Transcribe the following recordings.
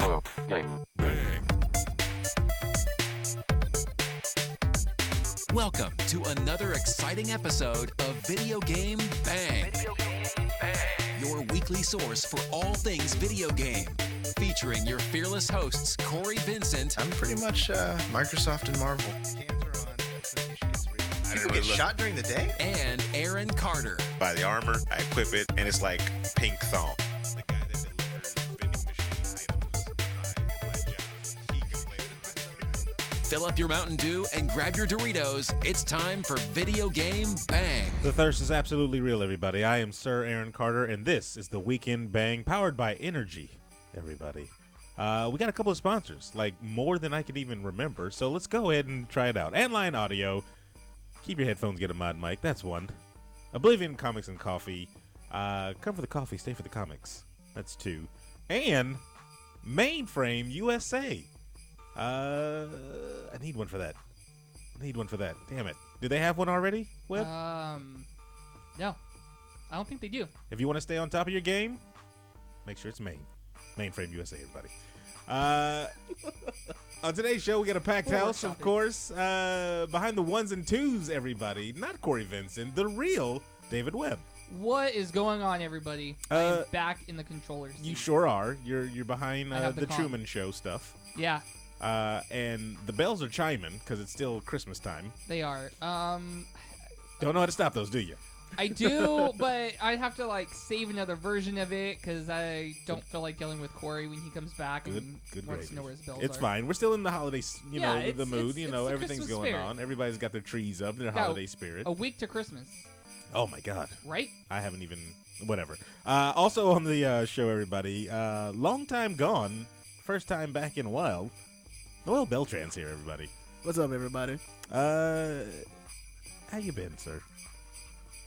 Video Game Bang. Welcome to another exciting episode of Video Game Bang. Your weekly source for all things video game. Featuring your fearless hosts, Cory Vincent. I'm pretty much Microsoft and Marvel. People get shot during the day? And Aaron Carter. Buy the armor, I equip it, and it's like pink thong. The guy that delivers vending machine items, he can play with. Fill up your Mountain Dew and grab your Doritos. It's time for Video Game Bang. The thirst is absolutely real, everybody. I am Sir Aaron Carter, and this is the Weekend Bang, powered by Energy, everybody. We got a couple of sponsors, like more than I could even remember, so let's go ahead and try it out. Andline Audio. Keep your headphones, get a mod mic. That's one. Oblivion Comics and Coffee. Come for the coffee, stay for the comics. That's two. And Mainframe USA. I need one for that. Damn it. Do they have one already, Webb? No. I don't think they do. If you want to stay on top of your game, make sure it's Mainframe USA, everybody. On today's show, we got a packed house, of course. Behind the ones and twos, everybody. Not Cory Vincent, the real David Webb. What is going on, everybody? I'm back in the controller seat. You sure are. You're behind the con. Truman Show stuff. Yeah, And the bells are chiming because it's still Christmas time. they are. Don't know how to stop those, do you? I do, but I'd have to save another version of it because I don't feel like dealing with Cory when he comes back and Good wants gravy. to know where his bells It's are. fine. We're still in the holiday, Yeah, the mood. it's the Everything's Christmas going spirit. on. Everybody's got their trees up, their Yeah, holiday spirit. A week to Christmas, Oh, my God. right? I haven't even, whatever. Also on the show, everybody, long time gone, first time back in a while, Noel Beltran's here, everybody. What's up, everybody? How you been, sir?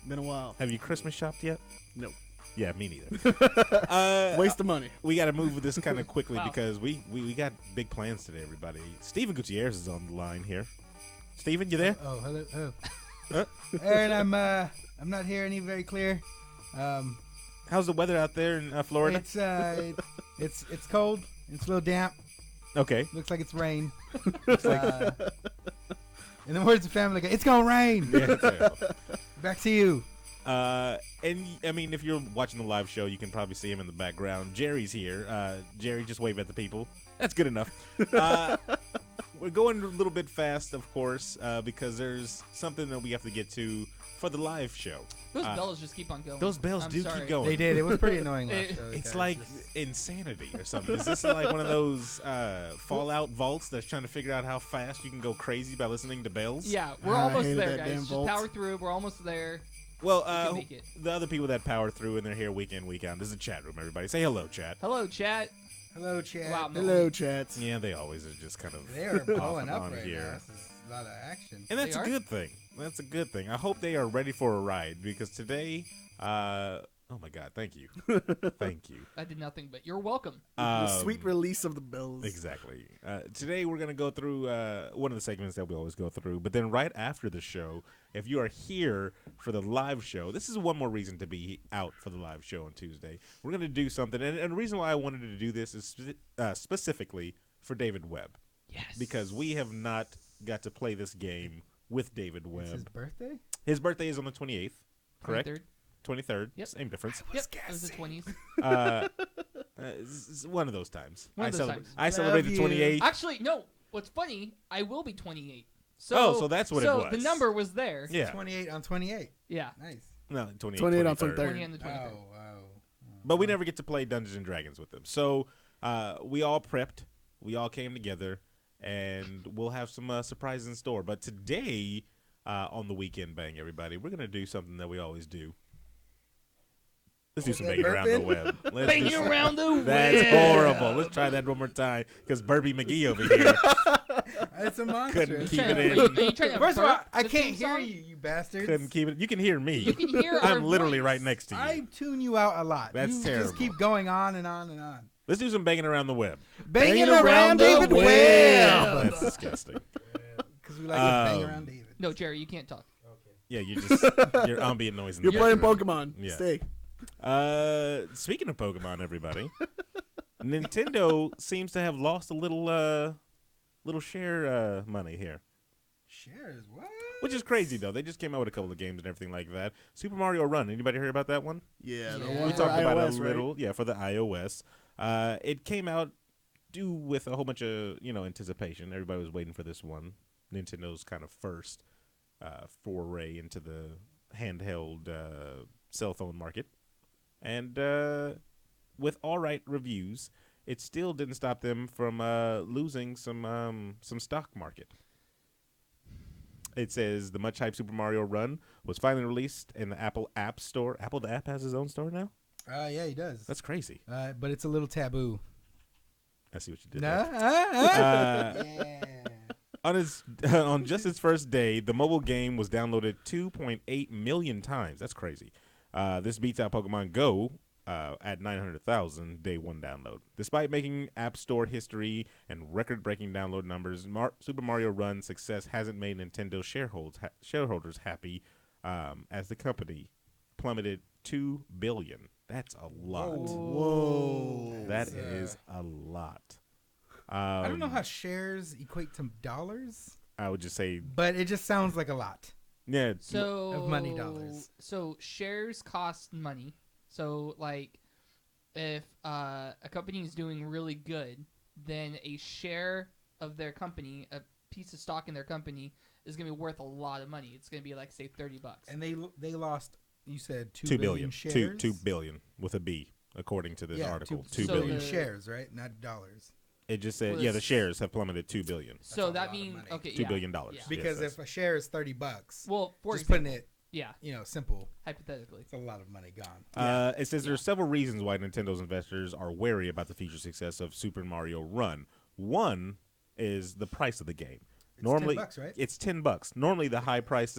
Been a while. Have you Christmas shopped yet? No. Yeah, me neither. Waste of money. We got to move with this kind of quickly Wow. because we got big plans today, everybody. Steven Gutierrez is on the line here. Steven, you there? Oh, hello. Huh? Aaron, I'm not hearing you very clear. How's the weather out there in Florida? It's cold. It's a little damp. Okay. Looks like it's rain. In the words of Family Guy, it's gonna rain. Yeah, Back to you. and I mean, if you're watching the live show, you can probably see him in the background. Jerry's here. Jerry, just wave at the people. That's good enough. We're going a little bit fast, of course, because there's something that we have to get to for the live show. Those bells just keep on going. Those bells I'm do sorry. keep going. They did. It was pretty annoying last show. It's guys. like insanity or something. Is this like one of those Fallout vaults that's trying to figure out how fast you can go crazy by listening to bells? Yeah, we're I almost hated there, that guys. damn Just vault. power through. We're almost there. Well, can make it. the other people that power through and they're here week in, week out. This is a chat room, everybody. Say hello, chat. Hello, chat. Hello, Chad. Wow, Hello, chats. Yeah, they always are just kind of They are off blowing and up on right here. now. This is a lot of action. And that's They a are? good thing. That's a good thing. I hope they are ready for a ride because today, oh my God, thank you. Thank you. I did nothing, but you're welcome. The sweet release of the bells. Exactly. Today we're going to go through one of the segments that we always go through. But then right after the show, if you are here for the live show, this is one more reason to be out for the live show on Tuesday. We're going to do something. And the reason why I wanted to do this is specifically for David Webb. Yes. Because we have not got to play this game with David Webb. It's his birthday? His birthday is on the 28th, correct? 23rd. 23rd. Yep. Same difference. Yep, it was the 20s. It's one of those times. One of those times. I celebrate the Love you. 28th. Actually, no. What's funny, I will be 28. So that's what it So was. the number was there. Yeah. 28 on 28. Yeah. Nice. No, 28, 28 on 23rd. 20 and the Oh, 23rd. wow. But we never get to play Dungeons and Dragons with them. So we all prepped. We all came together. And we'll have some surprises in store. But today, on the Weekend Bang, everybody, we're going to do something that we always do. Let's do some banging around the web. Let's do Banging some- around the web. That's horrible. Let's try that one more time. Because Burby McGee over here It's a monster. couldn't keep Trying it to- in. are you trying to First of all, burp I the can't theme hear song? you bastards. Couldn't keep it. You can hear me. You can hear our I'm literally voice. right next to you. I tune you out a lot. That's you terrible. just keep going on and on and on. Let's do some banging around the web. Banging around David Webb. That's disgusting. Because we like to bang around David. No, Jerry, you can't talk. Yeah, your ambient noise. In You're the playing background. Pokemon. Yeah. Stay. Speaking of Pokemon, everybody, Nintendo seems to have lost a little share money here. Shares what? Which is crazy, though. They just came out with a couple of games and everything like that. Super Mario Run. Anybody hear about that one? Yeah, the Yeah. one We for talked about it a iOS, little. right? Yeah, for the iOS. It came out due with a whole bunch of, anticipation. Everybody was waiting for this one. Nintendo's kind of first foray into the handheld cell phone market. And with all right reviews, it still didn't stop them from losing some stock market. It says the much-hyped Super Mario Run was finally released in the Apple App Store. Apple the app has his own store now? Yeah, he does. That's crazy. But it's a little taboo. I see what you did Nah, there. yeah. On just its first day, the mobile game was downloaded 2.8 million times. That's crazy. This beats out Pokemon Go at 900,000 day one download. Despite making App Store history and record-breaking download numbers, Super Mario Run's success hasn't made Nintendo shareholders happy, as the company plummeted $2 billion. That's a lot. Whoa. That is a lot. I don't know how shares equate to dollars, I would just say, but it just sounds like a lot. yeah. So Of money dollars. So shares cost money. So like, if a company is doing really good, then a share of their company, a piece of stock in their company, is gonna be worth a lot of money. It's gonna be like say $30. And they lost. You said 2 $2 billion billion. shares. 2 billion with a B, according to this article. 2 So billion. the- shares, right? Not dollars. It just said, Well, yeah, the it's- shares have plummeted $2 billion. So a that lot of means money. okay, $2 yeah, billion. yeah. Yes, Because that's- if a share is $30, Well, for just example, putting it, yeah, simple, hypothetically. it's a lot of money gone. It says there's several reasons why Nintendo's investors are wary about the future success of Super Mario Run. One is the price of the game. It's Normally, $10, right? it's $10. Normally, the highest price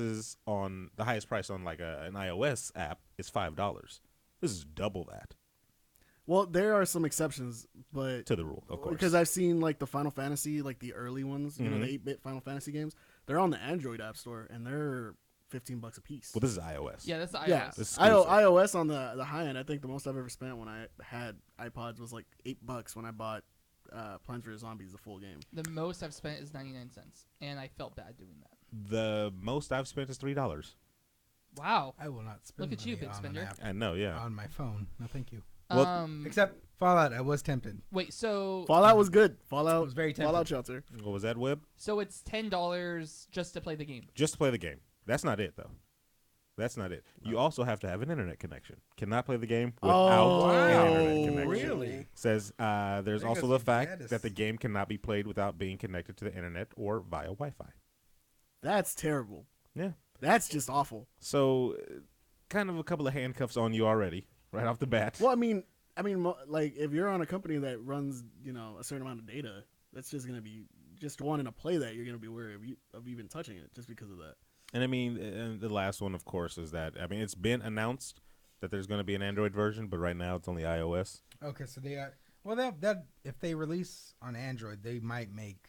on like an iOS app is $5. This is double that Well, there are some exceptions, but to the rule, of course. because I've seen like the Final Fantasy, like the early ones, Mhm. the 8-bit Final Fantasy games, they're on the Android App Store and they're $15 a piece. well, this is iOS. Yeah, that's the iOS. Yeah, This is exclusive. iOS on the high end. I think the most I've ever spent when I had iPods was like $8 when I bought Plants vs Zombies, the full game. The most I've spent is 99 cents, and I felt bad doing that. The most I've spent is $3. Wow. I will not spend Look at you, money big on spender. an app I know, yeah. on my phone. No, thank you. Well, Except Fallout, I was tempted. Wait, so Fallout was good. It Fallout was very tempting. Fallout Shelter. What was that, Webb? so it's $10 just to play the game. Just to play the game. That's not it, though. That's not it. You also have to have an internet connection. Cannot play the game without an internet connection. Really? Says there's There also goes the your fact status. that the game cannot be played without being connected to the internet or via Wi-Fi. That's terrible. Yeah. That's just awful. So, kind of a couple of handcuffs on you already, right off the bat. Well, I mean, like if you're on a company that runs, a certain amount of data, that's just gonna be just wanting to play that. You're gonna be wary of even touching it just because of that. And I mean, and the last one, of course, is that it's been announced that there's going to be an Android version, but right now it's only iOS. Okay, so they are. Well, that if they release on Android, they might make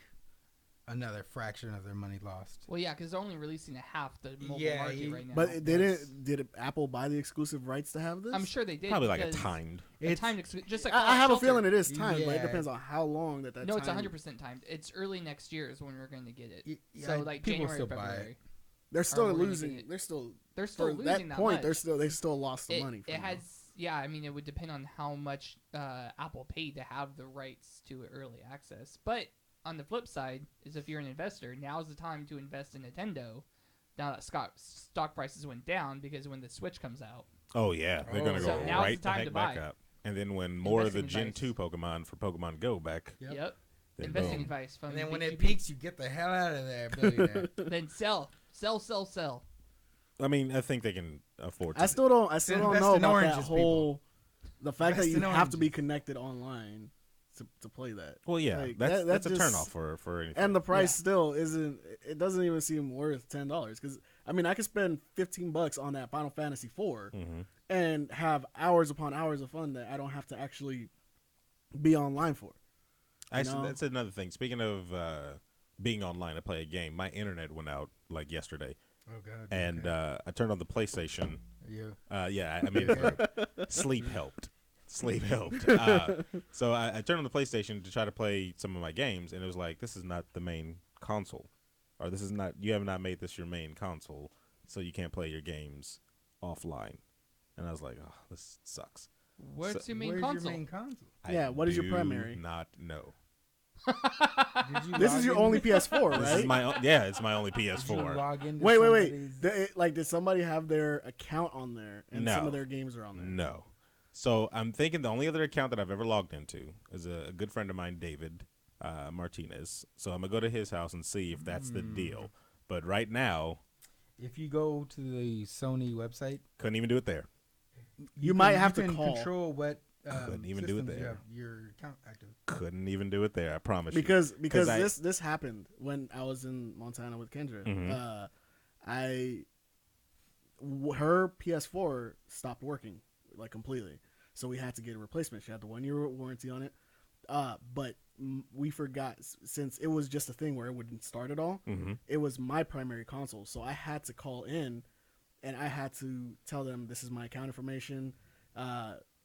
another fraction of their money lost. Well, yeah, because they're only releasing half the mobile Yeah, market right now. But they didn't. Did Apple buy the exclusive rights to have this? I'm sure they did. Probably like a because timed. a timed just like I have a Shelter. feeling it is timed, but it Yeah. depends on how long that. No, it's time- 100% timed. It's early next year is when we're going to get it. Yeah, So like people January, still buy February. it. They're still we're gonna losing. get it. They're still They're still for losing that that point. much. They still lost the money. It has, yeah. I mean, it would depend on how much Apple paid to have the rights to early access. But on the flip side, is if you're an investor, now's the time to invest in Nintendo. Now that stock prices went down because when the Switch comes out, Oh, yeah. They're going to So go now's right the time heck to back buy. up. And then when more of the Investing Gen advice. 2 Pokemon for Pokemon Go back, Yep. then investing boom. advice from And then when VGB. it peaks, you get the hell out of there, billionaire. Then sell. I mean, I think they can afford to. I still don't Invest know in about that oranges, whole. The fact that Invest you in have to be oranges. connected online to play that. Well, yeah. Like, that's a just- turnoff for anything. And the price still isn't. It doesn't even seem worth $10 because I could spend $15 on that Final Fantasy IV Mhm. and have hours upon hours of fun that I don't have to actually be online for. Actually, know? that's another thing. Speaking of being online to play a game, my internet went out like yesterday, Oh god. and I turned on the PlayStation. You. Yeah, I made it through. Sleep helped. Sleep helped. So I turned on the PlayStation to try to play some of my games, and it was like, this is not the main console, or this is not, you have not made this your main console, so you can't play your games offline. And I was like, oh, this sucks. What's your main Where's console? your main console? Yeah, what is your do primary? Not know. This is your only PS4, right? This is my yeah, it's my only Did you PS4. log into Wait. somebody's- Did somebody have their account on there and some No. of their games are on there? No. So I'm thinking the only other account that I've ever logged into is a good friend of mine, David Martinez. So I'm gonna go to his house and see if that's the deal. But right now, If you go to the Sony website, couldn't even do it there. You might have you to can call. control what Couldn't even do it systems you there. have your account active. Couldn't even do it there. I promise Because you. Because I- this happened when I was in Montana with Kendra. Mhm. Her PS4 stopped working like completely, so we had to get a replacement. She had the 1-year warranty on it, but we forgot, since it was just a thing where it wouldn't start at all. Mhm. It was my primary console, so I had to call in, and I had to tell them, this is my account information.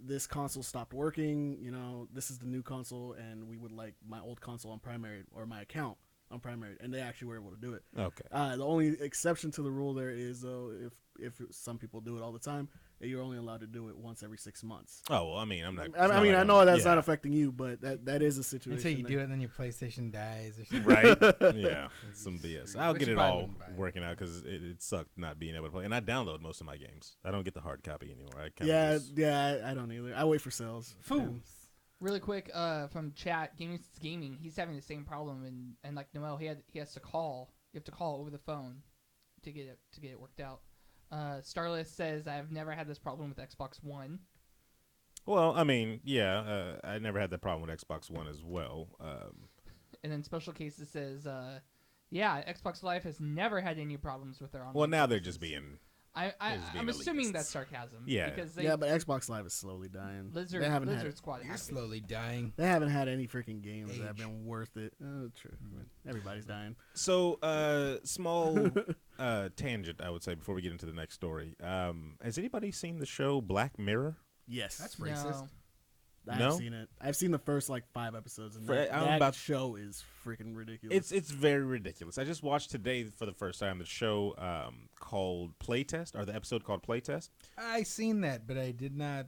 This console stopped working. You know, this is the new console, and we would like my old console on primary, or my account on primary, and they actually were able to do it. Okay. The only exception to the rule there is, though, if some people do it all the time, that you're only allowed to do it once every 6 months. Oh well, I mean, I'm not. I mean, I know that's not affecting you, but that is a situation. Until you that- do it, then your PlayStation dies or something. right. Yeah, some BS. I'll But get you it probably all wouldn't buy it. working out because it sucked not being able to play. And I download most of my games. I don't get the hard copy anymore. I kinda Yeah, just- yeah, I don't either. I wait for sales. Fools. Really quick, from chat, gaming. He's having the same problem, and like Noel, he has to call. You have to call over the phone to get it worked out. Starless says, I've never had this problem with Xbox One. Well, I mean, yeah, I never had that problem with Xbox One as well. And then Special Cases says, yeah, Xbox Live has never had any problems with their online. Well, now they're services. just being. I'm being assuming elitists. that's sarcasm. Yeah. Because they, Yeah, but Xbox Live is slowly dying. Lizard Squad. You're has it. slowly dying. They haven't had any freaking games that have Age. been worth it. True. Everybody's dying. So, small tangent, I would say, before we get into the next story. Has anybody seen the show Black Mirror? Yes. That's No. racist. I've No? seen it. I've seen the first like 5 episodes, and For- that, I'm that about- show is freaking ridiculous. It's very ridiculous. I just watched today for the first time the show called Playtest, or the episode called Playtest. I seen that, but I did not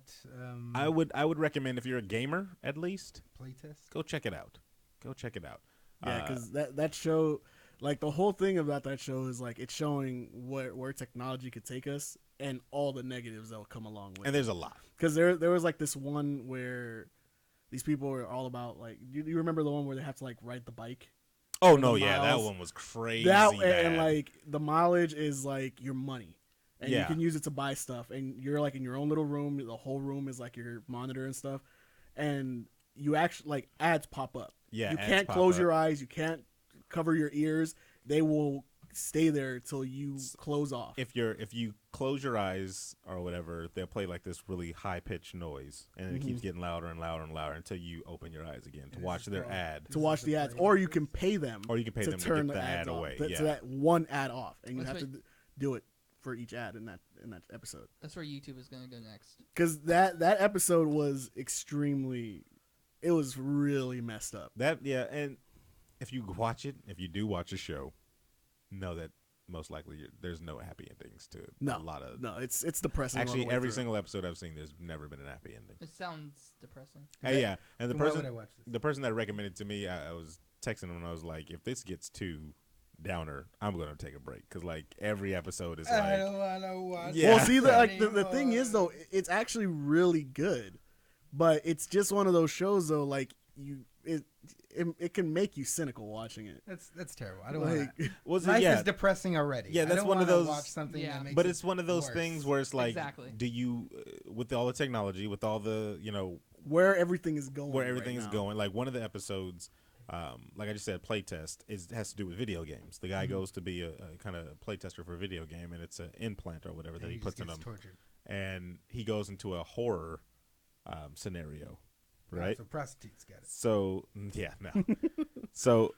I would recommend, if you're a gamer at least, playtest. go check it out. Go check it out. Yeah, because that show, like the whole thing about that show is like it's showing where technology could take us and all the negatives that will come along with And it. there's a lot. Because there was like this one where these people were all about like, you remember the one where they have to like ride the bike? Oh the no, yeah, that miles. one was crazy. That bad. and like the mileage is like your money. And Yeah. you can use it to buy stuff, and you're like in your own little room. The whole room is like your monitor and stuff, and you actually like ads pop up. Yeah, you ads can't pop close up. your eyes. You can't cover your ears. They will stay there till you close off. if you close your eyes or whatever, they'll play like this really high pitched noise, and it keeps getting louder and louder and louder until you open your eyes again to And watch this is their called- ad. to watch the ads, or you can pay them, Or you can pay them to turn get the ads ad off. away, So yeah. that one ad off, and you That's have to do it for each ad in that episode. That's where YouTube is going to go next. Because that episode was extremely, it was really messed up. That yeah, and if you watch it, if you do watch a show, know that most likely there's no happy endings to No, a lot of. no, it's depressing. all the Actually, way every through. single episode I've seen, there's never been an happy ending. It sounds depressing. Yeah, and the Why would person I watch this? the person that recommended to me, I was texting him and I was like, if this gets too downer, I'm gonna take a break because like every episode is I like. don't want to watch. Yeah. Well, see, the thing anymore. is though, it's actually really good, but it's just one of those shows though. Like it can make you cynical watching it. That's terrible. I don't want Like, that. Was Life it? Yeah, is depressing already. Yeah, I that's don't one of wanna those- Watch something Yeah. that makes but it's one of those worse. things where it's like, Exactly. do you, with all the technology, with all the where everything is going, where everything right is now. going. Like one of the episodes, like I just said, playtest has to do with video games. The guy goes to be a kind of playtester for a video game, and it's an implant or whatever that And he just puts in gets them, tortured. and he goes into a horror scenario, right? So prostitutes got it. So yeah, no. So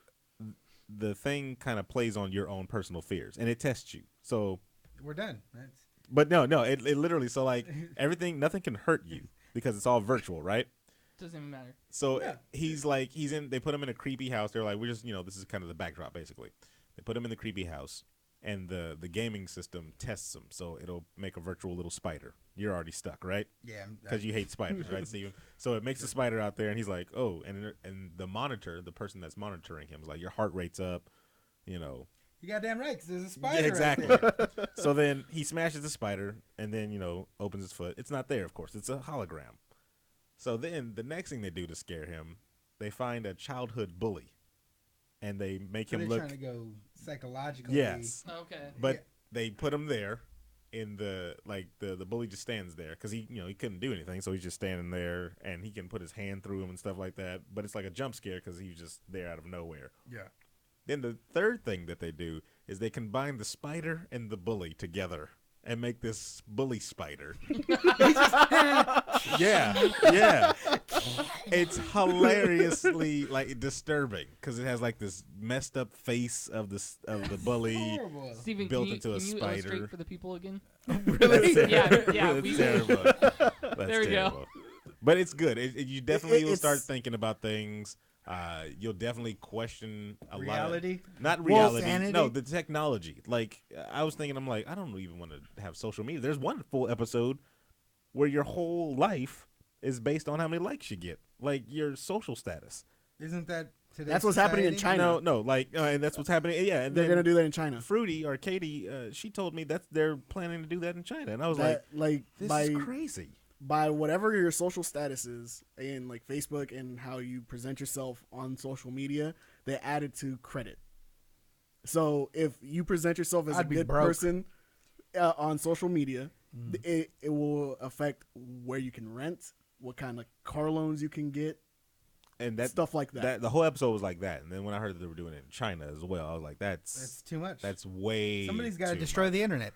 the thing kind of plays on your own personal fears, and it tests you. So, We're done. That's, but no, it literally. So like everything, nothing can hurt you. because it's all virtual, right? Doesn't even matter. So they put him in a creepy house. They're like, we're just, this is kind of the backdrop, basically. They put him in the creepy house, and the gaming system tests him, so it'll make a virtual little spider. You're already stuck, right? Yeah. Because you hate spiders, right, Steven? So it makes a spider out there, and he's like, oh, and the monitor, the person that's monitoring him is like, your heart rate's up, You goddamn right, because there's a spider. Yeah, exactly. Right there. So then he smashes the spider, and then opens his foot. It's not there, of course. It's a hologram. So then the next thing they do to scare him, they find a childhood bully, and they make So him they're look. trying to go psychologically. Yes, Okay. but they put him there in the bully just stands there because he couldn't do anything, so he's just standing there, and he can put his hand through him and stuff like that. But it's like a jump scare because he's just there out of nowhere. Yeah. Then the third thing that they do is they combine the spider and the bully together and make this bully spider. yeah. It's hilariously disturbing because it has this messed up face of the bully Horrible. Steven, built can you, into can a you spider. illustrate for the people again? That's terrible. Yeah, That's we- terrible. That's There we go. terrible. But it's good. You definitely will it's- start thinking about things. You'll definitely question a Reality? lot. Not Well, reality. sanity? No, the technology. I was thinking, I'm like, I don't even want to have social media. There's one full episode where your whole life is based on how many likes you get, your social status. Isn't that today? That's what's happening in China. No, and that's what's happening. Yeah, and They're then gonna do that in China. Fruity or Katie, she told me that they're planning to do that in China, and I was this by is crazy. by whatever your social status is in Facebook and how you present yourself on social media, they add it to credit. So if you present yourself as I'd a be good broke. person on social media, it will affect where you can rent, what kind of car loans you can get, And that stuff like that. The whole episode was like that. And then when I heard that they were doing it in China as well, I was like, That's too much. that's way Somebody's got to too destroy much. the internet.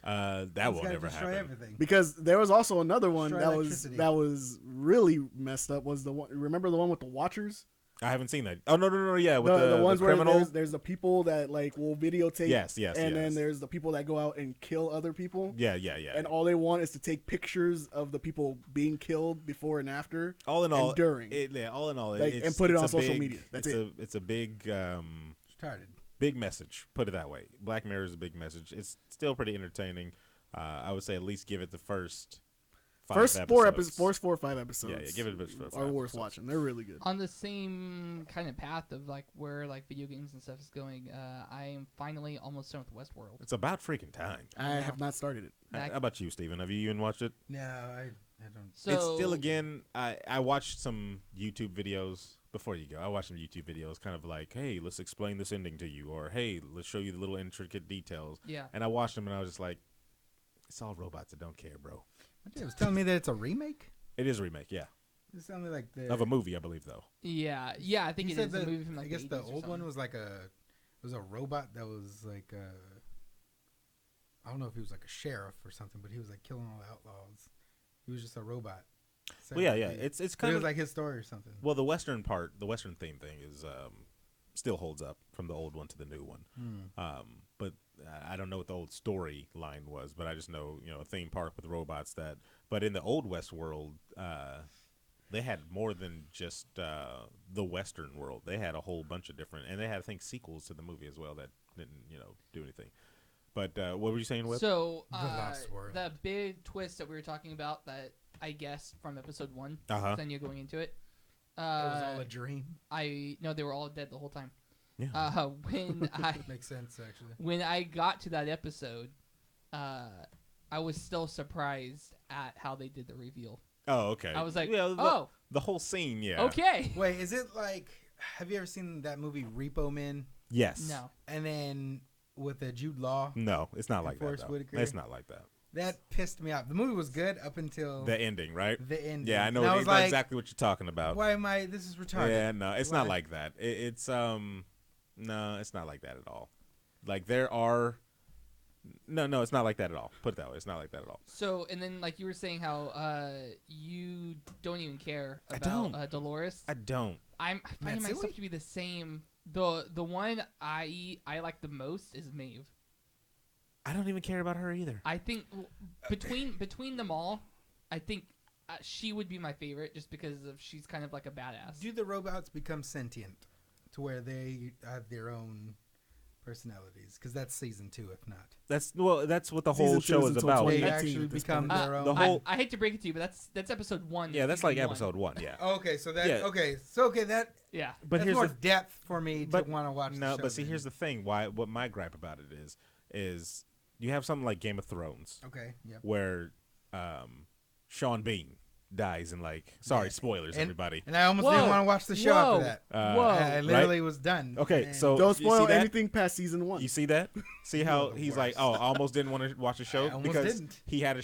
That Somebody's will gotta never destroy happen. everything. Because there was also another one Destroy electricity. that was really messed up. Was the one? Remember the one with the Watchers? I haven't seen that. Oh no, yeah, with The ones where criminal. there's the people that will videotape. Yes, and then there's the people that go out and kill other people. Yeah. And all they want is to take pictures of the people being killed before and after. all in all, and during. all in all, Like, it's, and put it it's on a social big- media. That's it's a big, Started. big message. Put it that way. Black Mirror is a big message. It's still pretty entertaining. I would say at least give it the first First 4 or 5 episodes. Yeah, give it a bit. Are worth watching. They're really good. On the same kind of path of where video games and stuff is going, I am finally almost done with Westworld. It's about freaking time. I have not started it. Back- How about you, Steven? Have you even watched it? No, I don't. So It's still I watched some YouTube videos before you go. I watched some YouTube videos kind of like, hey, let's explain this ending to you, or hey, let's show you the little intricate details. Yeah. And I watched them and I was just like, it's all robots that don't care, bro. It was telling me that it's a remake. It is a remake, yeah. It sounded like the Of a movie, I believe, though. Yeah, I think He it said is that- a movie from I the guess the 80s or old one something. was a robot that was I don't know if he was a sheriff or something, but he was killing all the outlaws. He was just a robot. Well, yeah. It's But kind it of was his story or something. well, the Western theme thing is still holds up from the old one to the new one. But I don't know what the old storyline was, but I just know a theme park with robots that. But in the old West world, they had more than just the Western world. They had a whole bunch of different, and they had I think sequels to the movie as well that didn't do anything. But what were you saying, Webb? So The Lost World. the big twist that we were talking about that I guess from episode 1, Uh-huh. then you're going into it. It was all a dream. No, they were all dead the whole time. Yeah. Makes sense actually. When I got to that episode, I was still surprised at how they did the reveal. Oh, okay. I was like, yeah, oh, the whole scene, yeah. okay. Wait, is it have you ever seen that movie Repo Man? Yes. No. And then with the Jude Law, No, it's not like that. Forrest Though. Whitaker? It's not like that. that pissed me off. The movie was good up until The ending, right? the end. Yeah, I know And I was like, exactly what you're talking about. why am I? This is retarded. Yeah, no, it's not Why? like that. It's no, it's not like that at all. There are no, it's not like that at all. Put it that way, it's not like that at all. So, and then you were saying how you don't even care I about don't. Dolores. I don't. I'm finding Matsui? myself to be the same. The one I like the most is Maeve. I don't even care about her either. I think between them all, I think she would be my favorite just because of she's kind of like a badass. Do the robots become sentient to where they have their own personalities? Because that's season 2, if not. That's what the Season whole 2 show is is until about. 2018 They at actually this become point. their own. the whole- I hate to break it to you, but that's episode 1. Yeah, that's season like 1. episode 1. Yeah. Okay, so that Yeah. that Yeah. But that's here's more the depth for me but to want to watch. no, the show but see, then. here's the thing. What my gripe about it is you have something like Game of Thrones Okay, yeah. where Sean Bean dies in like spoilers, And- everybody. And I almost Whoa. didn't want to watch the show Whoa. after that. Whoa. I literally was done. Okay, And so Don't you see spoil that? anything past season 1. You see that? See how the he's worst. like, I almost didn't want to watch the show I almost because didn't. he had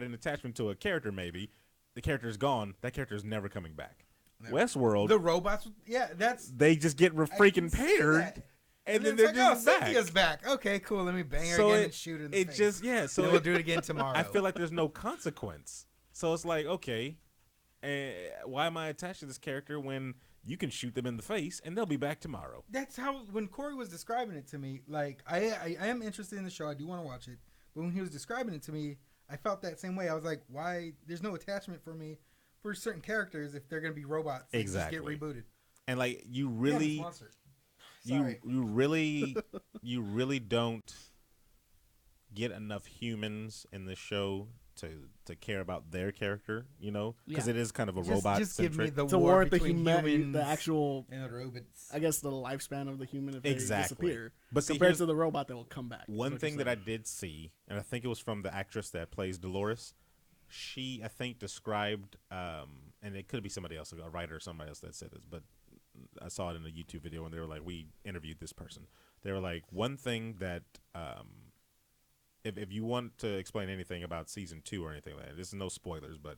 an attachment to a character. Maybe the character's gone. That character's never coming back. No. Westworld, the robots, that's they just get I freaking can see paired, that. and then it's they're like, just oh, back. Cynthia's back. Okay, cool. Let me bang her So again it- and shoot her in the It face. just so So we'll do it again tomorrow. I feel like there's no consequence. So it's like, okay, why am I attached to this character when you can shoot them in the face and they'll be back tomorrow? That's how when Cory was describing it to me. Like I am interested in the show. I do want to watch it. But when he was describing it to me, I felt that same way. I was like, why? There's no attachment for me for certain characters if they're gonna be robots. They Exactly. Just get rebooted. And like you Yeah, really, it's monster. you Sorry. you really don't get enough humans in the show to care about their character, because Yeah. it is kind of a Just robot give me centric. the to war warrant the between humans the actual, and the robots. I guess, the lifespan of the human if they Exactly. disappear. But see, compared here's to the robot that will come back. is one what thing you're that I saying. did see, and I think it was from the actress that plays Dolores. She, I think, described, and it could be somebody else, a writer or somebody else that said this, but I saw it in a YouTube video and they were like, we interviewed this person. They were like, one thing that, if you want to explain anything about season 2 or anything like that, this is no spoilers, but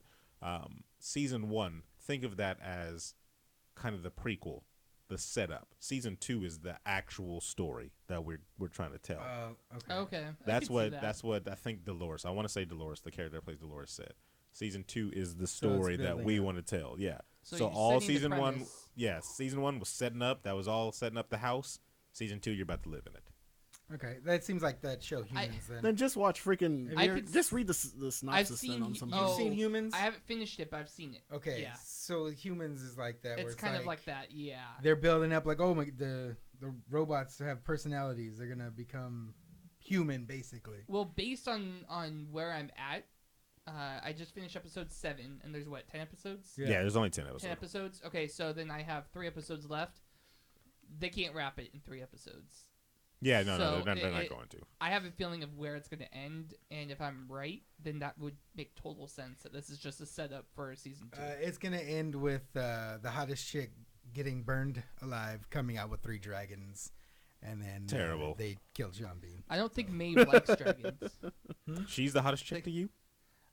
season 1, think of that as kind of the prequel, the setup. Season 2 is the actual story that we're trying to tell. Okay. Okay. I That's can see what that. that's what I think Dolores. I want to say Dolores, the character that plays Dolores, said. Season 2 is the So it's story that building we up. want to tell. Yeah. So So you're all setting the season 1, premise. yes, season 1 was setting up. That was all setting up the house. Season 2, you're about to live in it. Okay, that seems like that show Humans. Then just watch freaking. I could Just read the synopsis then seen on some. you- You've Oh, seen Humans? I haven't finished it, but I've seen it. Okay, Yeah. so Humans is like that. where It's kind of like that. Yeah. they're building up like, oh my, the robots have personalities. They're gonna become human basically. Well, based on where I'm at, I just finished episode 7, and there's what 10 episodes. Yeah. Yeah, there's only 10 10 episodes. episodes. Okay, so then I have 3 episodes left. They can't wrap it in 3 episodes. Yeah, no, So they're not it- going to. I have a feeling of where it's going to end, and if I'm right, then that would make total sense that this is just a setup for season 2. It's gonna end with the hottest chick getting burned alive, coming out with 3 dragons, and then Terrible. they killed Sean Bean. I don't think Maeve likes dragons. She's the hottest chick to you?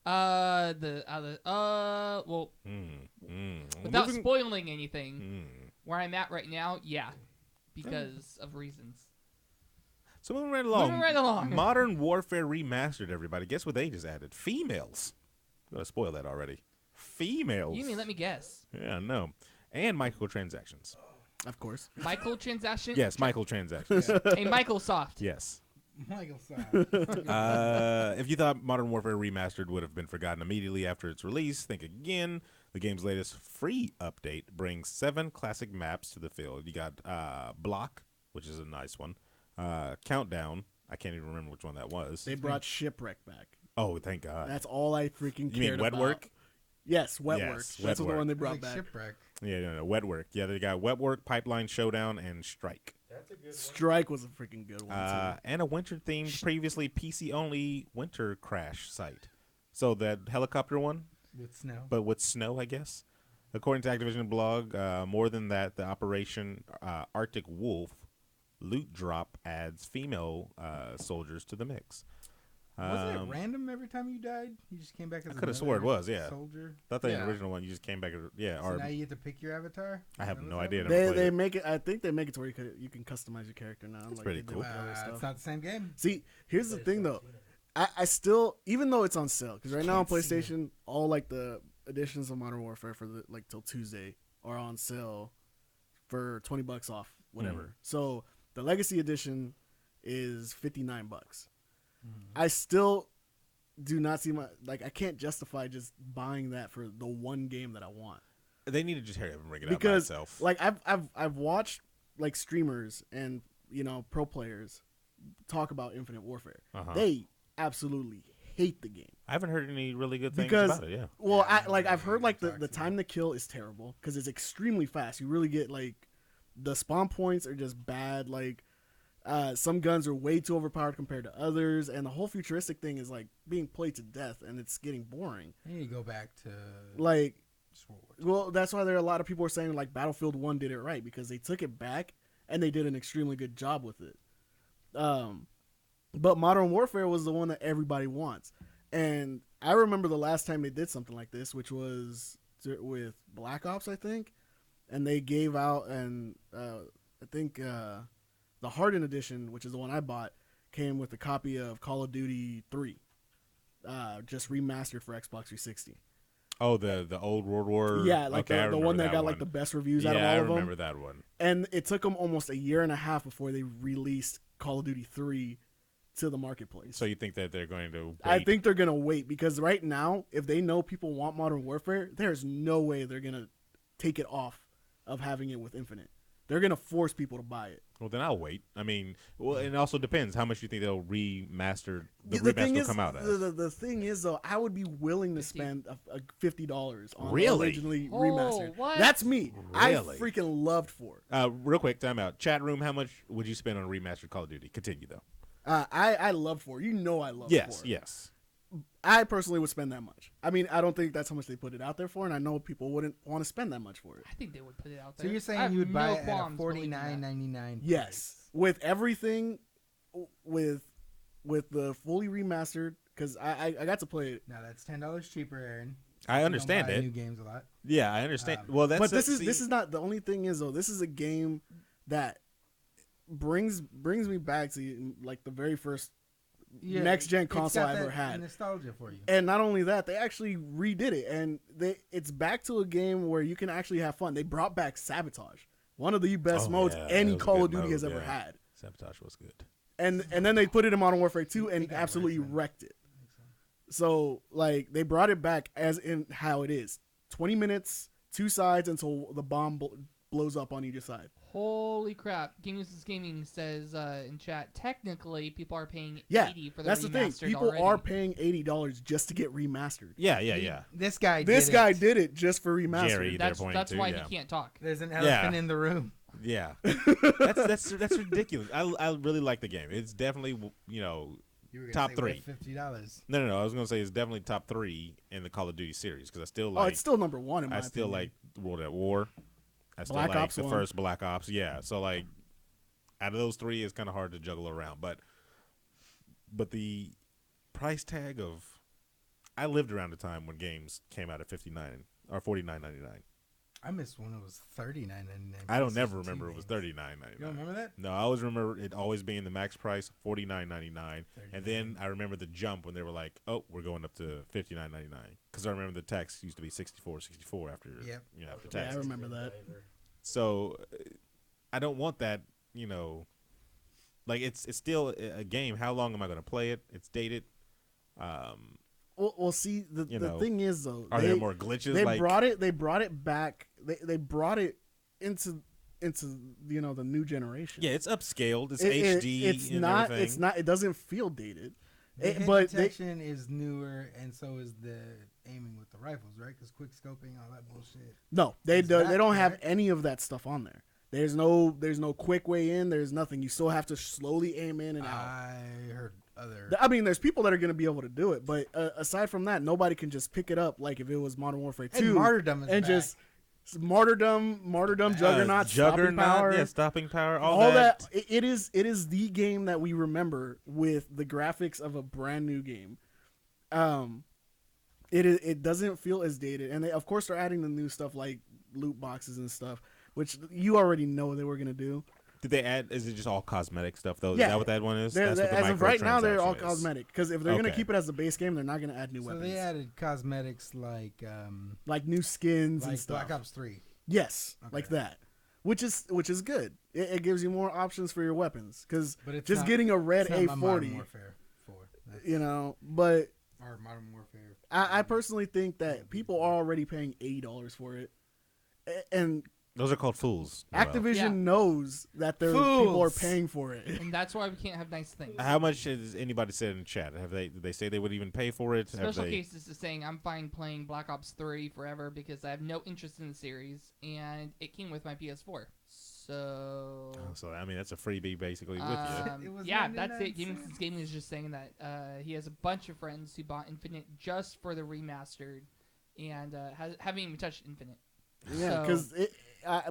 Well, without Moving- spoiling anything, Hmm. where I'm at right now, yeah, because of reasons. So moving right along. Moving right along. Modern Warfare Remastered, everybody. Guess what they just added? Females. I'm going to spoil that already. Females. You mean let me guess? Yeah, no. And microtransactions. Of course. Michael transaction? Yes, microtransactions. Hey, Michael Soft. Yes. Michael If you thought Modern Warfare Remastered would have been forgotten immediately after its release, think again. The game's latest free update brings 7 classic maps to the field. You got Block, which is a nice one. Countdown. I can't even remember which one that was. They brought Shipwreck back. Oh, thank God. That's all I freaking You mean cared Wet about. Work? Yes, Wet Yes, Work. Wet That's the Work. one they brought like back. Shipwreck. Yeah, no, Wet Work. Yeah, they got Wet Work, Pipeline Showdown, and Strike. Strike was a freaking good one too. And a winter-themed, previously PC-only winter crash site. So that helicopter one, With snow. but with snow, I guess. According to Activision blog, more than that, the Operation Arctic Wolf loot drop adds female soldiers to the mix. Wasn't it random every time you died? You just came back as I coulda swore it another was, yeah. soldier. Thought the Yeah. original one, you just came back. Yeah, So or now you get to pick your avatar. I have Is that no what's idea. happening? Never played They it. make it. I think they make it to where you can customize your character now. Like pretty they did cool. with the other It's stuff. not the same game. See, here's the thing though. I still, even though it's on sale, because right now on Can't see it. PlayStation, all like the editions of Modern Warfare for the like till Tuesday are on sale for $20 off, whatever. So the Legacy Edition is $59. I still do not see I can't justify just buying that for the one game that I want. They need to just hurry up and bring it Because out by itself. like I've watched like streamers and pro players talk about Infinite Warfare. They absolutely hate the game. I haven't heard any really good things Because, about it. Yeah. Well, I've heard like the time to kill is terrible because it's extremely fast. You really get like the spawn points are just bad. Like some guns are way too overpowered compared to others, and the whole futuristic thing is like being played to death, and it's getting boring. You need to go back to like. Well, that's why there are a lot of people are saying like Battlefield 1 did it right because they took it back and they did an extremely good job with it. But Modern Warfare was the one that everybody wants. And I remember the last time they did something like this, which was with Black Ops, I think. And they gave out, and I think the Hardened Edition, which is the one I bought, came with a copy of Call of Duty 3, just remastered for Xbox 360. Oh, the old World War. Yeah, like okay, the one that got like the best reviews out of all of them. Yeah, I remember that one. And it took them almost a year and a half before they released Call of Duty 3 to the marketplace. So you think that they're going to wait? I think they're going to wait because right now, if they know people want Modern Warfare, there's no way they're going to take it off of having it with Infinite. They're going to force people to buy it. Well, then I'll wait. I mean, well, it also depends how much you think they'll remaster. The thing remaster will is, come out as. The thing is, though, I would be willing to spend $50 on Really? originally Oh, remastered. what? That's me. I Really? freaking loved 4. Real quick, time out. Chat room, how much would you spend on a remastered Call of Duty? Continue, though. I love 4. You know I love 4. Yes. I personally would spend that much. I mean, I don't think that's how much they put it out there for, and I know people wouldn't want to spend that much for it. I think they would put it out So there. you're I saying have you would buy no it at qualms believing that. $49.99? Yes, with everything, with the fully remastered, because I got to play it. Now that's $10 cheaper, Aaron. I You understand don't buy it. new games a lot. Yeah, I understand. Well, that's But this is not the only thing is though. This is a game that brings me back to like the very first next gen it's console got I ever that had. Nostalgia for you. And not only that, they actually redid it, and it's back to a game where you can actually have fun. They brought back Sabotage, one of the best modes yeah, any that was a Call good of Duty mode, has ever yeah. had. Sabotage was good. And then they put it in Modern Warfare 2 and got absolutely worse, man. wrecked it. So like they brought it back as in how it is: 20 minutes, 2 sides until the bomb blows up on either side. Holy crap. Gamers Gaming says in chat, technically people are paying Yeah, $80 for the that's the thing. remastered People already. are paying $80 just to get remastered. Yeah. This guy This guy did it just for remastered. Jerry. they're That's pointing to, why yeah. he can't talk. There's an elephant Yeah. in the room. Yeah, that's ridiculous. I really like the game. It's definitely You were gonna Top say three. $50. no. I was gonna say it's definitely top 3 in the Call of Duty series because I still like. Oh, it's still number 1 in my I still opinion. like World at War. I still Black like Ops the 1. first Black Ops. Yeah, so like out of those 3, it's kind of hard to juggle around. But the price tag of I lived around the time when games came out at $59 or $49.99. I missed when it was $39.99. I don't never remember it was $39.99. You don't remember that? No, I always remember it always being the max price, $49.99, and then I remember the jump when they were like, "Oh, we're going up to $59.99," because I remember the tax used to be $64.64 after Yep. after Yeah, tax. I remember that. So I don't want that, like it's still a game. How long am I going to play it? It's dated. Well, see, the thing is though, Are there more glitches? They like, brought it back. They brought it into the new generation. yeah, it's upscaled. It's It- HD. It's and not. everything. It's not. It doesn't feel dated. The hit but detection is newer, and so is the aiming with the rifles, right? Because quick scoping, all that bullshit. no, they Is do, that they don't have correct? any of that stuff on there. There's no quick way in. There's nothing. You still have to slowly aim in and out. I heard other. I mean, there's people that are going to be able to do it, but aside from that, nobody can just pick it up like if it was Modern Warfare 2 And Martyrdom is and back. just martyrdom, Juggernaut, stopping power, yeah, stopping power, all all that. that. It is the game that we remember with the graphics of a brand new game. It doesn't feel as dated, and of course they're adding the new stuff like loot boxes and stuff, which you already know they were going to do. Did they add? Is it just all cosmetic stuff though? Is Yeah. that what that one is? As of right now, they're all microtransaction is. cosmetic because if they're going to Okay. keep it as the base game, they're not going to add new So weapons. they added cosmetics like New skins and stuff. Black Ops 3. Yes, Okay. like that, which is good. It gives you more options for your weapons because But it's just not- getting a red It's not my Modern A40, Warfare 4. That's- but Or Modern Warfare. I personally think that people are already paying $80 for it, and Those are called fools. Noel. Activision Yeah. knows that people are Fools. paying for it. And that's why we can't have nice things. How much has anybody said in chat? Did they say they would even pay for it? Have Special they? Cases is saying I'm fine playing Black Ops 3 forever because I have no interest in the series, and it came with my PS4. So. Oh, so I mean, that's a freebie basically with It was Yeah, 99 that's it. cents. Gaming is just saying that he has a bunch of friends who bought Infinite just for the remastered, and haven't even touched Infinite. Yeah, because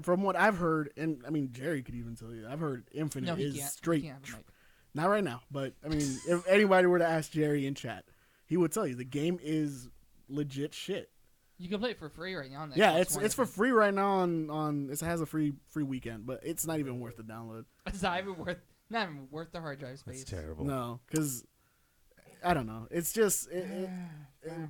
from what I've heard, and I mean Jerry could even tell you, I've heard Infinite No, he is can't. straight. He can't have a mic. Not right now, but I mean, if anybody were to ask Jerry in chat, he would tell you the game is legit shit. You can play it for free right now. On the Yeah, Xbox One, it's for free right now on it has a free weekend, but it's not even worth the download. It's not even worth the hard drive space. That's terrible. No, because I don't know. It's just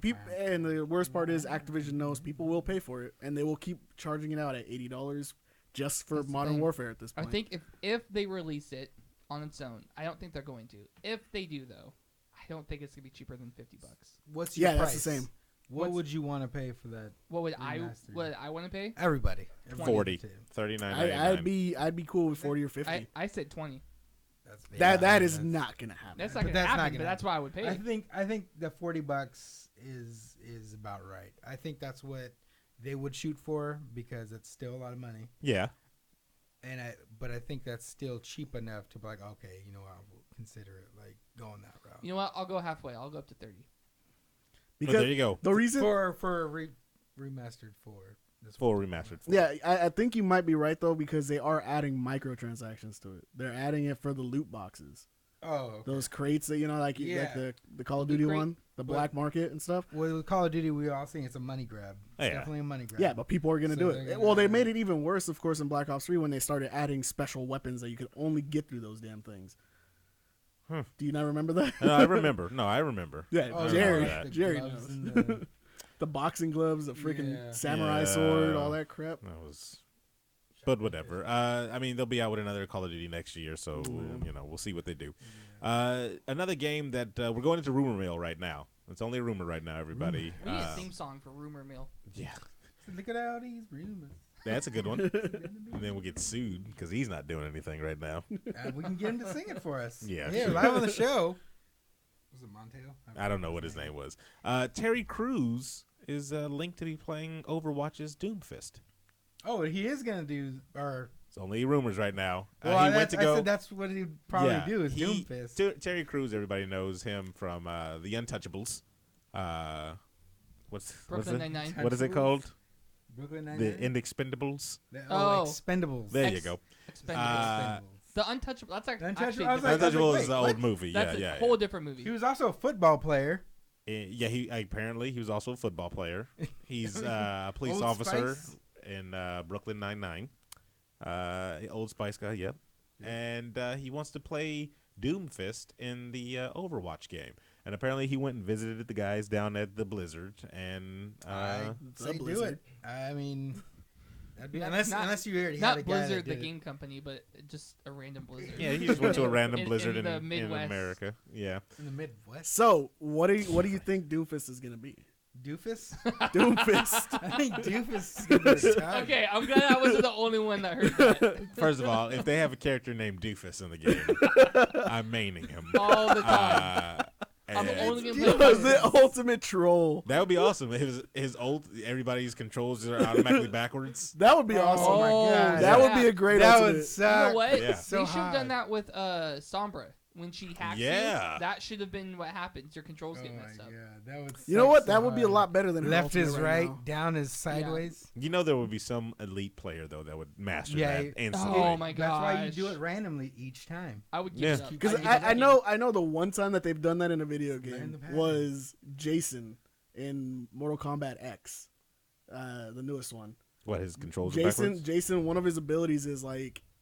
people, and the worst part is Activision knows people will pay for it, and they will keep charging it out at $80 just for That's the Modern thing. Warfare at this I point. think if they release it on its own, I don't think they're going to. If they do, though, I don't think it's gonna be cheaper than $50. What's your Yeah, price? that's the same. What would you want to pay for that? What would Remastered. I want to pay? Everybody. 40, $39.99. I'd be cool with 40 or 50. I said 20. That is not gonna happen. That's not But gonna that's not happen. gonna But that's why I would pay. I think the $40 is about right. I think that's what they would shoot for because it's still a lot of money. Yeah. But I think that's still cheap enough to be like, okay, you know, I'll consider it like going that route. You know what? I'll go halfway. I'll go up to 30. Because there you go. the reason, for remastered 4. Full remastered. yeah, I think you might be right though, because they are adding microtransactions to it. They're adding it for the loot boxes, Oh, okay. those crates that like Yeah. the Call of The Duty crate- one, the black market and stuff. Well, with Call of Duty, we all think it's a money grab. Oh, yeah. Definitely a money grab. Yeah, but people are gonna So do they're it. gonna Well, they add made it. it even worse, of course, in Black Ops 3 when they started adding special weapons that you could only get through those damn things. Huh. Do you not remember that? No, I remember. No, I remember. Yeah, Oh, Jerry, yeah, the Jerry gloves knows. and the- The boxing gloves, the freaking Yeah. samurai Yeah. sword, all that crap. That was. But whatever. I mean, they'll be out with another Call of Duty next year, so we'll see what they do. Another game that we're going into rumor mill right now. It's only a rumor right now, everybody. We need a theme song for Rumor Mill. Yeah, Look at all these rumors. that's a good one. And then we'll get sued because he's not doing anything right now. We can get him to sing it for us. Yeah, Here, sure. live on the show. Was it Montail? I don't know what his name was. Terry Crews is linked to be playing Overwatch's Doomfist. Oh, he is gonna do. Or It's only rumors right now. well, He went to I go. said that's what he'd probably do is Doomfist. Terry Crews, everybody knows him from The Untouchables. What's Brooklyn it? Nine-Nine. What is it called? Brooklyn The Nine-Nine. Inexpendables. Oh. Expendables. There you go. Expendables. The Untouchable. That's actually Untouchable- I was different. like, Untouchable wait, is the what? old movie. That's Yeah, a yeah. whole different movie. He was also a football player. Yeah, he apparently he was also a football player. He's a police Old officer Spice? in Brooklyn Nine-Nine. Old Spice guy, yep. And he wants to play Doomfist in the Overwatch game. And apparently he went and visited the guys down at the Blizzard. And I It's a say do Blizzard. it. I mean, that'd be, Not- unless you already had Not a guy Blizzard, that the did it. game company, but just a random Blizzard. yeah, he just went to a random In Blizzard the in Midwest. America. Yeah. in the Midwest. So, what do you think Doomfist is gonna be? Doofus. Doomfist. I think Doofus is gonna retire. Okay, I'm glad I wasn't the only one that heard that First of all, if they have a character named Doofus in the game, I'm maining him. all the time. I'm and- only gonna He play was the ultimate troll. That would be awesome. His old everybody's controls are automatically backwards. That would be awesome. Oh my god. That would yeah. be a great That ultimate. would suck. You know what? Yeah. So they should have done high. that with Sombra when she hacks Yeah. you. That should have been what happens. Your controls Oh get my messed up. god, that would. You know suck what? so That would be a hard. lot better than her Left ultimate is right right, now. down is sideways. You know there would be some elite player though that would master Yeah, that instantly. Oh my That's why you gosh. do it randomly each time. I would give Yeah. it up. Because I'd give I it know up. the one time that they've done that in a video Learn game the pattern. was Jason in Mortal Kombat X, the newest one. What his controls are backwards? Jason, one of his abilities is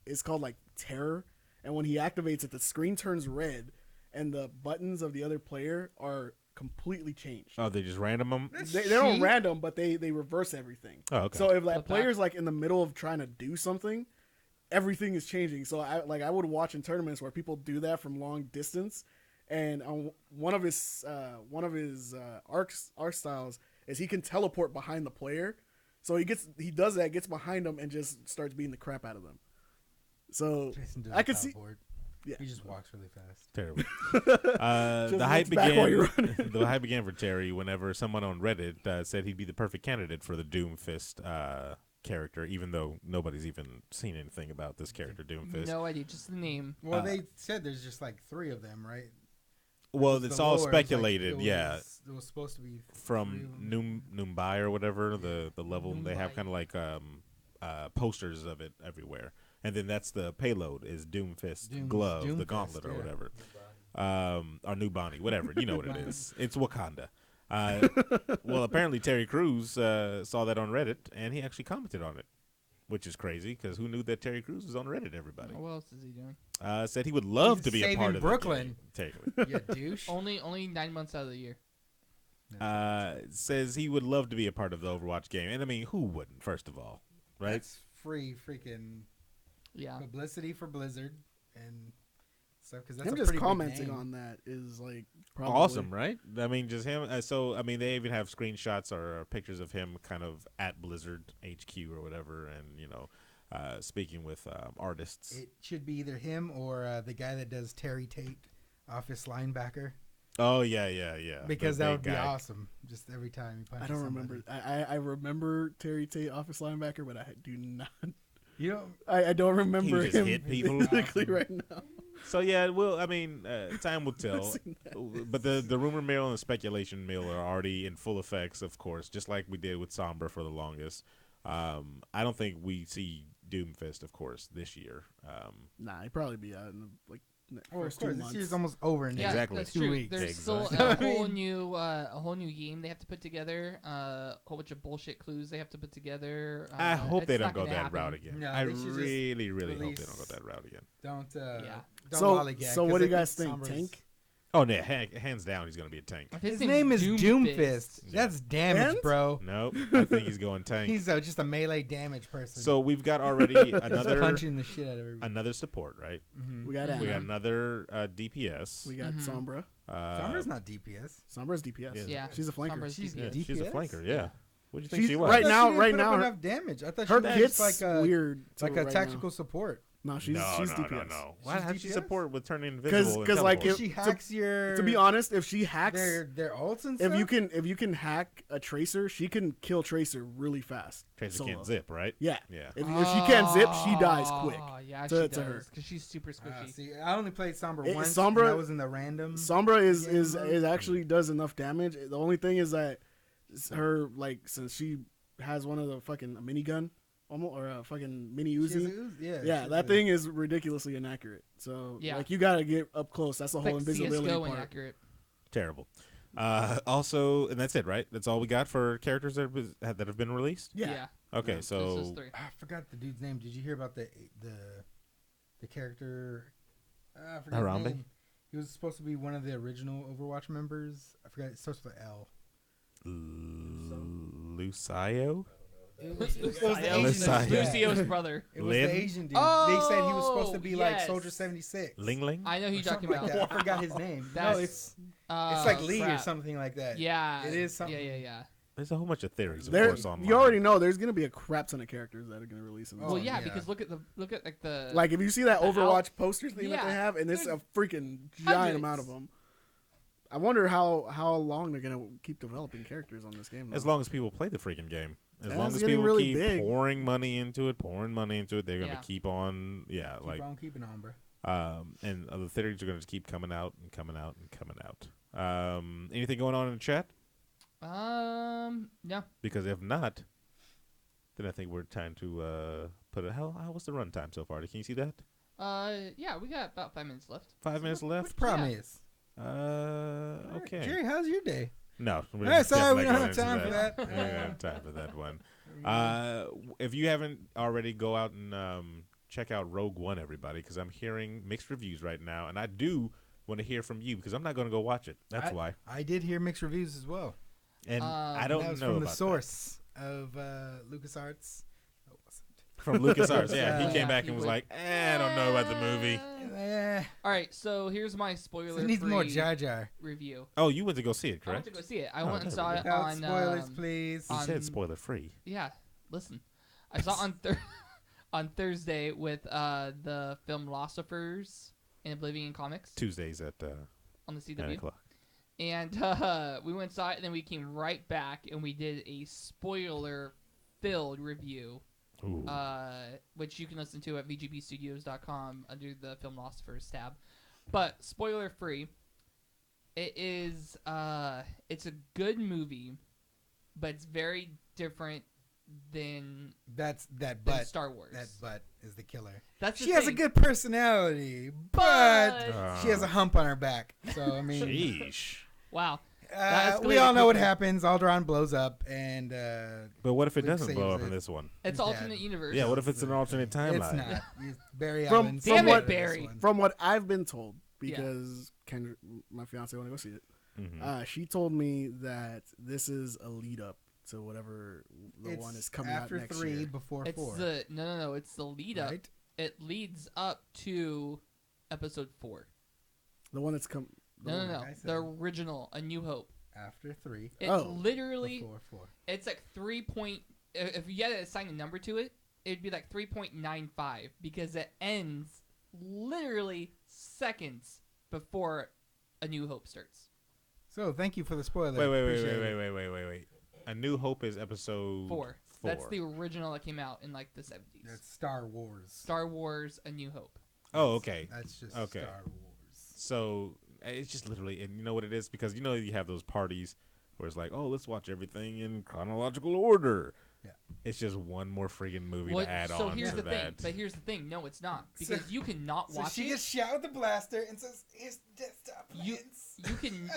it's called like terror, and when he activates it, the screen turns red, and the buttons of the other player are completely changed. Oh, they just random them. They don't random, but they reverse everything. Oh, okay. So if The that player's like in the middle of trying to do something, everything is changing. So I would watch in tournaments where people do that from long distance, and one of his art styles is he can teleport behind the player. So he does that, gets behind them, and just starts beating the crap out of them. So Jason does I a could see. teleport. Yeah, He just walks really fast. Terrible. Just The hype looks back while you're began. running. The hype began for Terry whenever someone on Reddit said he'd be the perfect candidate for the Doomfist character, even though nobody's even seen anything about this character, Doomfist. No idea, just the name. Well, they said there's just like 3 of them, right? Well, The it's all lore is like, speculated, it yeah. was- It was supposed to be 3 From of them. Numbai or whatever, the level, they have Numbai. kind of like posters of it everywhere. And then that's the payload is Doomfist glove, the Doomfist, gauntlet or yeah. whatever. Or New Bonnie, whatever. You know what it is. It's Wakanda. Well, apparently Terry Crews saw that on Reddit, and he actually commented on it, which is crazy because who knew that Terry Crews was on Reddit, everybody? What else is he doing? Said he would love He's to be a saving part of Brooklyn. the game. Technically. You douche. Only 9 months out of the year. Says he would love to be a part of the Overwatch game. And I mean, who wouldn't, first of all, right? That's free freaking Yeah. publicity for Blizzard and stuff because that's Him a just pretty big commenting name. on that is like probably Awesome, right? I mean, just him. So, I mean, they even have screenshots or pictures of him kind of at Blizzard HQ or whatever, and, you know, speaking with artists. It should be either him or the guy that does Terry Tate, office linebacker, Oh, yeah. because The that big would be guy. awesome. Just every time he punches I don't somebody. remember. I remember Terry Tate, office linebacker, but I do not. You know, I don't remember just him hit people. physically Awesome. right now. So, yeah, well, I mean, time will tell. seen that. But the rumor mill and the speculation mill are already in full effects, of course, just like we did with Sombra for the longest. I don't think we see Doomfist, of course, this year. Nah, he'd probably be out in like oh, of first course, 2 this months. year's almost over now. Yeah, Exactly. that's 2 true. weeks. There's still Exactly. a whole new game they have to put together. A whole bunch of bullshit clues they have to put together. I hope they it's don't not go gonna that happen. route again. No, I they should just really hope they release- don't go that route again. Don't Yeah. don't So, lollygag, so 'cause what do I you guys think think? Sombra's- Tank? Oh, yeah, hands down, he's going to be a tank. If His name's name is Doomfist. Yeah. That's damage, And? bro. Nope, I think he's going tank. He's just a melee damage person. So we've got already Just another punching the shit out of everybody. another support, right? Mhm. We got Anna. We got another DPS. We got Mhm. Sombra. Sombra's not DPS. Sombra's DPS. Yeah. Yeah, She's a flanker. Sombra's She's DPS. deep. She's a DPS? flanker, yeah. What do you think She's she was? right I thought now- she didn't right put now up her- enough damage. I thought Her she was kit's just like a weird. like to a right tactical support. Now. No, she's DPS. No. Why She's how'd she DPS? support with turning invisible? and Because like teleport? She hacks your. To be honest, if she hacks, their ults and if stuff. you can hack a Tracer, she can kill Tracer really fast. Tracer solo. can't zip, right? Yeah. Yeah. If she can't zip, she dies quick. Yeah, to- she to her. does because she's super squishy. See, I only played Sombra It- once. Sombra- and that was in the random. Sombra is Yeah. actually does enough damage. The only thing is that her since she has one of the fucking minigun almost or a fucking mini She has a Uzi. Uzi, yeah, Yeah, she that has a- thing is ridiculously inaccurate. So Yeah. like you gotta get up close. That's the It's whole like invisibility CS:GO part. inaccurate. Terrible. Also, and that's it, right? That's all we got for characters that have been released. Yeah. Okay, Yeah. This is so 3. I forgot the dude's name. Did you hear about the character? I forgot his Harambe? name. He was supposed to be one of the original Overwatch members. I forgot. It starts with L. Lucio. It was the Lucio. Asian Lucio. dude. Lucio's brother. It was Lin? the Asian dude. They said he was supposed to Oh, be like yes. Soldier 76. Ling Ling. I know who Or you're talking something like about. that. I forgot his name. No, That's- it's like Lee or crap. something like that. Yeah, It is something. Yeah. There's a whole bunch of theories, of There, course, online. you already know there's gonna be a crap ton of characters that are gonna release in this. Oh, Well, yeah, yeah. because look at like the Like if you see that the Overwatch poster thing that Yeah, they have, and there's a there's freaking giant hundreds. amount of them. I wonder how long they're gonna keep developing characters on this game. As though. long as people play the freaking game. As And long it's as getting people really keep big. pouring money into it, they're gonna Yeah. keep on. Yeah, Keep like on keeping on, bro. and the theories are gonna just keep coming out and coming out and coming out. Anything going on in the chat? no. Because if not, then I think we're time to put it. What's the runtime so far? Can you see that? Yeah, we got about 5 minutes left. 5 minutes left. What's the problem Yeah. is? Okay. Jerry, how's your day? No. we're Alright, sorry, we definitely don't have going time into for that. We don't have time for that one. If you haven't already, go out and check out Rogue One, everybody, because I'm hearing mixed reviews right now, and I do want to hear from you because I'm not going to go watch it. That's why. I did hear mixed reviews as well. And I that don't That was know from about the source of LucasArts. No, it wasn't. that. From LucasArts. Yeah, he Yeah, came back he and was would- like, I don't know about the movie. All right, so here's my It spoiler-free needs more Jar Jar. review. Oh, you went to go see it, I went correct? to go see it. I Oh, went and there saw we it go. Without on spoilers, please. You on- said spoiler free. Yeah, listen. I saw it on on Thursday with the film Philosophers and Oblivion Comics Tuesdays at on the 9 CW. o'clock. And we went and saw it, and then we came right back and we did a spoiler-filled review, Ooh. which you can listen to at vgbstudios.com under the Film Philosophers tab. But spoiler-free, it is it's a good movie, but it's very different than But Star Wars. That butt is the killer. That's the She has a thing. good personality, but But- she has a hump on her back. So I mean, Sheesh. Wow. we all know what happens. Alderaan blows up, and But what if it Luke doesn't blow saves up in it. this one? It's He's alternate dead. universe. Yeah, what if it's an alternate timeline? it's not. Barry From- Allen. from Damn it, what- Barry. From what I've been told, because Kendra, my fiance, want to go see it. Mhm. She told me that this is a lead up to whatever the It's one is coming after out next 3, year. before It's 4. the no. It's the lead up. Right? It leads up to episode 4. The one that's come. the No, one- no, no. like I said. The original, A New Hope. After 3, It Oh. literally, before 4. it's like 3 point. If you had to assign a number to it, it'd be like 3.95 because it ends literally seconds before A New Hope starts. So thank you for the spoiler. Wait. Appreciate it. A New Hope is episode 4. That's the original that came out in like the 70s. That's Star Wars. Star Wars: A New Hope. Oh, okay. That's just Okay. Star Wars. So it's just literally, and you know what it is? Because you know you have those parties where it's like, oh, let's watch everything in chronological order. Yeah. It's just one more friggin' movie What- to add so on here's to the that. thing. But here's the thing. No, it's not So- because you cannot So watch she it. gets shot with the blaster and says, "It's desktop You- plans." You can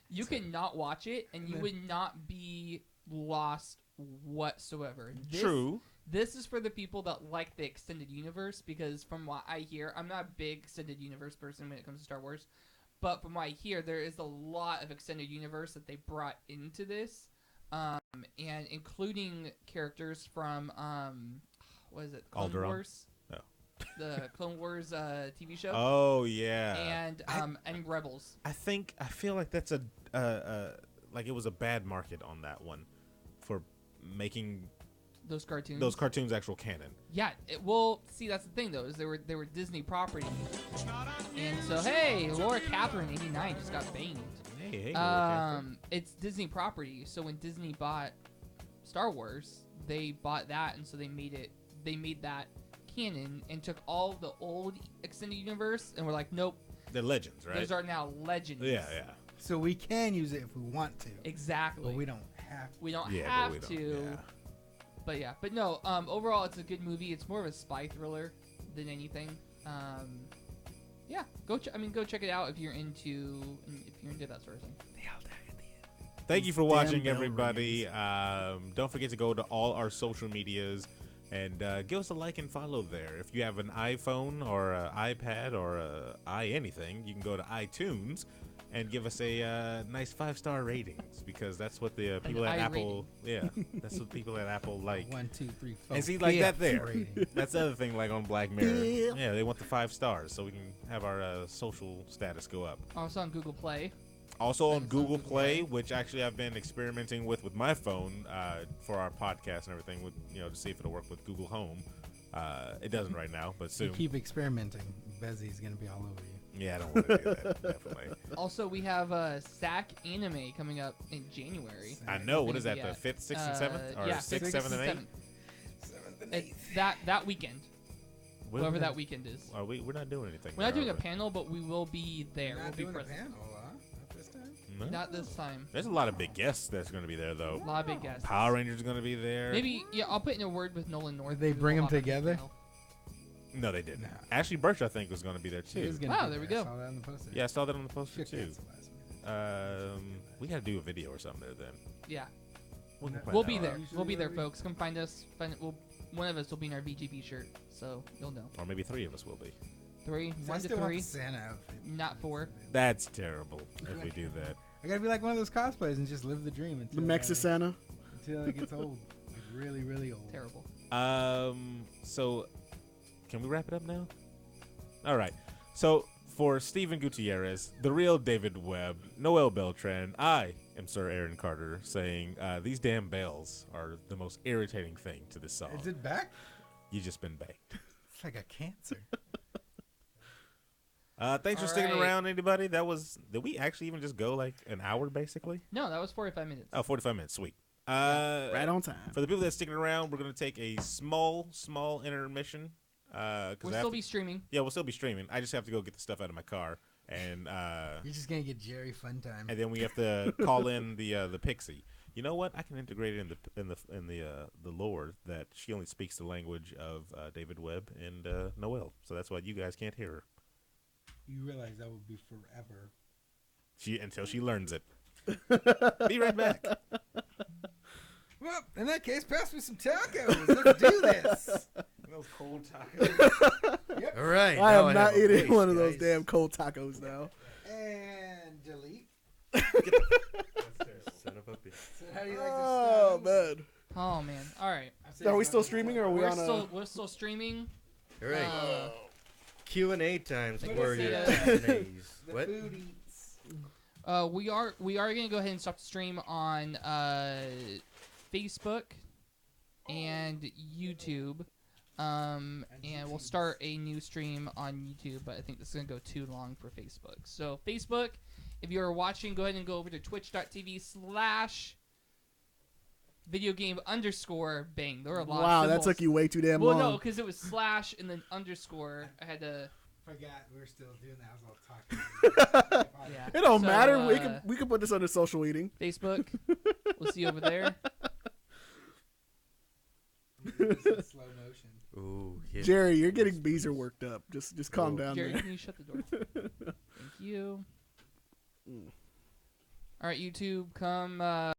you cannot watch it and you would not be lost whatsoever. True. This is for the people that like the extended universe because from what I hear, I'm not a big extended universe person when it comes to Star Wars, but from what I hear, there is a lot of extended universe that they brought into this, and including characters from what is it, Clone Alderaan? Wars? No. The Clone Wars TV show. Oh yeah. And Rebels. I feel like that's like it was a bad market on that one for making Those cartoons. those cartoons actual canon. Yeah, well, see, that's the thing though, is they were Disney property, and so hey, Laura Catherine '89 just got banged. Hey, It's Disney property, so when Disney bought Star Wars, they bought that, and so they made that canon and took all the old extended universe and were like, nope, they're legends, right? those are now legends. Yeah. So we can use it if we want to, Exactly. but we don't have to. We don't Yeah, have but we to. don't. Yeah. But no. Overall, it's a good movie. It's more of a spy thriller than anything. Yeah, go check it out if you're into that sort of thing. Thank you for Damn watching, bell everybody. Don't forget to go to all our social medias and give us a like and follow there. If you have an iPhone or an iPad or anything, you can go to iTunes and give us a nice 5-star ratings because that's what the people at Apple, that's what people at Apple like. 1, 2, 3, 4. And see, like that there. rating. That's the other thing, like on Black Mirror. Yeah, they want the 5 stars so we can have our social status go up. Also on Google Play. Also on Google Play, which actually I've been experimenting with my phone for our podcast and everything, with to see if it'll work with Google Home. It doesn't right now, but You soon. keep experimenting. Bezzy's gonna be all over you. Yeah, I don't want to do that. Definitely. Also, we have SAC Anime coming up in January. I know. What is that? Yeah. The 5th, 6th, and 7th, or yeah, 6th, 6th, 7th, and 8th? 7th. It's that weekend, whatever that weekend is. Are we're not doing anything. We're not there, doing a are we? panel, but we will be there. Not We'll be doing a present. panel, huh? Not this time. No? Not this time. There's a lot of big guests that's going to be there, though. A lot of big guests. Power Rangers are going to be there. Maybe I'll put in a word with Nolan North. Did they because bring we'll them have a big together? panel. No, they didn't. No. Ashley Birch, I think, was going to be there, She is too. gonna Wow, be there we I go. saw that on the poster. Yeah, I saw that on the poster, Should too. cancel last minute. We got to do a video or something there, then. Yeah, We'll plan we'll that be out. there. Usually We'll be there, we- folks. Come find us. One of us will be in our VGB shirt, so you'll know. Or maybe 3 of us will be. 3, I 1 to still want 3, the Santa outfit. not 4. That's terrible if we do that. I gotta be like one of those cosplayers and just live the dream The until Mexisana. until it gets old, like really, really old. Terrible. So can we wrap it up now? All right. So, for Steven Gutierrez, the real David Webb, Noel Beltran, I am Sir Aaron Carter, saying these damn bells are the most irritating thing to this song. Is it back? You just been banged. It's like a cancer. Thanks for sticking around, anybody. Did we actually even just go like an hour, basically? No, that was 45 minutes. Oh, 45 minutes. Sweet. Right on time. For the people that's sticking around, we're going to take a small intermission. We'll still be streaming. Yeah, we'll still be streaming. I just have to go get the stuff out of my car, and You're just gonna get Jerry fun time. and then we have to call in the Pixie. You know what? I can integrate it in the lore that she only speaks the language of David Webb and Noel, so that's why you guys can't hear her. You realize that would be forever. Until she learns it. Be right back. Well, in that case, pass me some tacos. Let's do this. Those cold tacos. Yep. All right. I now am not have a eating voice, one of those guys. damn cold tacos now. And delete. That's terrible. Son of a bitch. So how do you like Oh, this? man. Oh man! All right, Are we still streaming or are we we're on a... we're still streaming. All right. Q&A times Like for I your said, Q&As. The What? food eats. We are gonna go ahead and stop the stream on Facebook and YouTube. And we'll start a new stream on YouTube, but I think this is gonna go too long for Facebook. So Facebook, if you're watching, go ahead and go over to twitch.tv/videogame_bang. There are a lot Wow, of that symbols. took you way too damn Well, long. no, because it was slash and then underscore. I had to. Forgot we were still doing that. I was all talking. Yeah. It don't So, matter. We can put this under social eating. Facebook. We'll see you over there. This in slow motion. Ooh, yeah. Jerry, you're getting Beezer worked up. Just calm down Jerry, there. can you shut the door? Thank you. All right, YouTube, come.